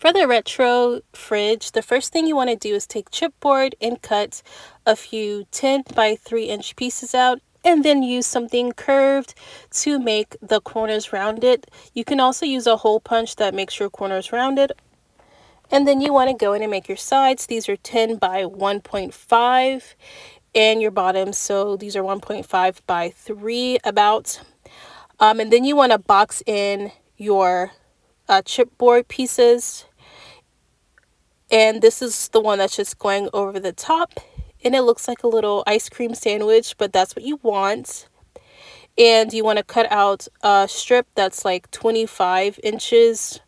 For the retro fridge, the first thing you want to do is take chipboard and cut a few 10 by 3-inch pieces out, and then use something curved to make the corners rounded. You can also use a hole punch that makes your corners rounded. And then you want to go in and make your sides. These are 10 by 1.5, and your bottoms, so these are 1.5 by 3 about. And then you want to box in your chipboard pieces, and this is the one that's just going over the top, and it looks like a little ice cream sandwich, but that's what you want. And you want to cut out a strip that's like 25 inches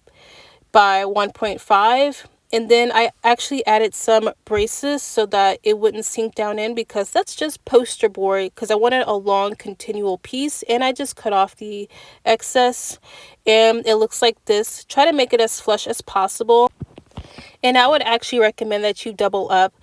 by 1.5. And then I actually added some braces so that it wouldn't sink down in, because that's just poster board, because I wanted a long continual piece, and I just cut off the excess, and it looks like this. Try to make it as flush as possible, and I would actually recommend that you double up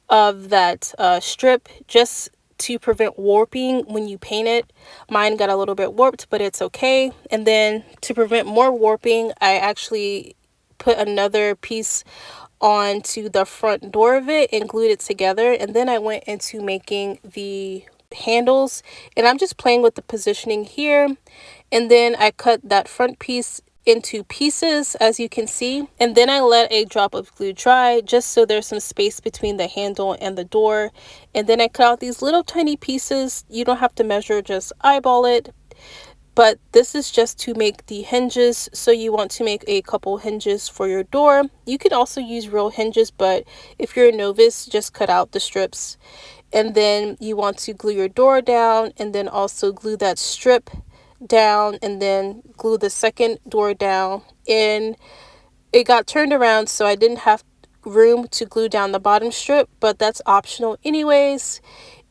of that strip just to prevent warping when you paint it. Mine got a little bit warped, but it's okay. And then to prevent more warping, I actually put another piece onto the front door of it and glued it together. And then I went into making the handles, and I'm just playing with the positioning here. And then I cut that front piece into pieces, as you can see, and then I let a drop of glue dry just so there's some space between the handle and the door. And then I cut out these little tiny pieces. You don't have to measure, just eyeball it. But this is just to make the hinges, so you want to make a couple hinges for your door. You could also use real hinges, but if you're a novice, just cut out the strips. And then you want to glue your door down, and then also glue that strip down, and then glue the second door down. And it got turned around, so I didn't have room to glue down the bottom strip, but that's optional anyways.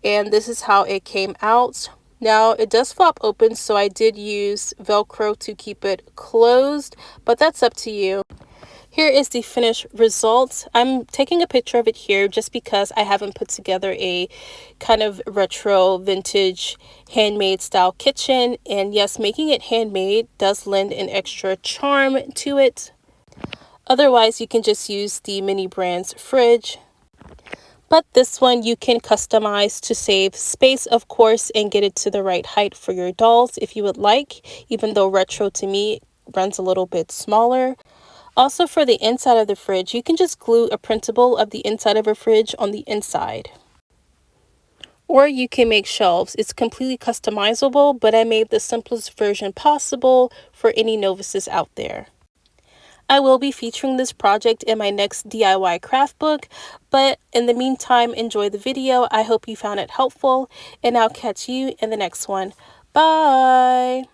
And this is how it came out. Now it does flop open, so I did use Velcro to keep it closed, but that's up to you. Here is the finished result. I'm taking a picture of it here just because I haven't put together a kind of retro vintage handmade style kitchen. And yes, making it handmade does lend an extra charm to it. Otherwise, you can just use the Mini Brands fridge. But this one you can customize to save space, of course, and get it to the right height for your dolls if you would like, even though retro to me runs a little bit smaller. Also, for the inside of the fridge, you can just glue a printable of the inside of a fridge on the inside. Or you can make shelves. It's completely customizable, but I made the simplest version possible for any novices out there. I will be featuring this project in my next DIY craft book, but in the meantime, enjoy the video. I hope you found it helpful, and I'll catch you in the next one. Bye!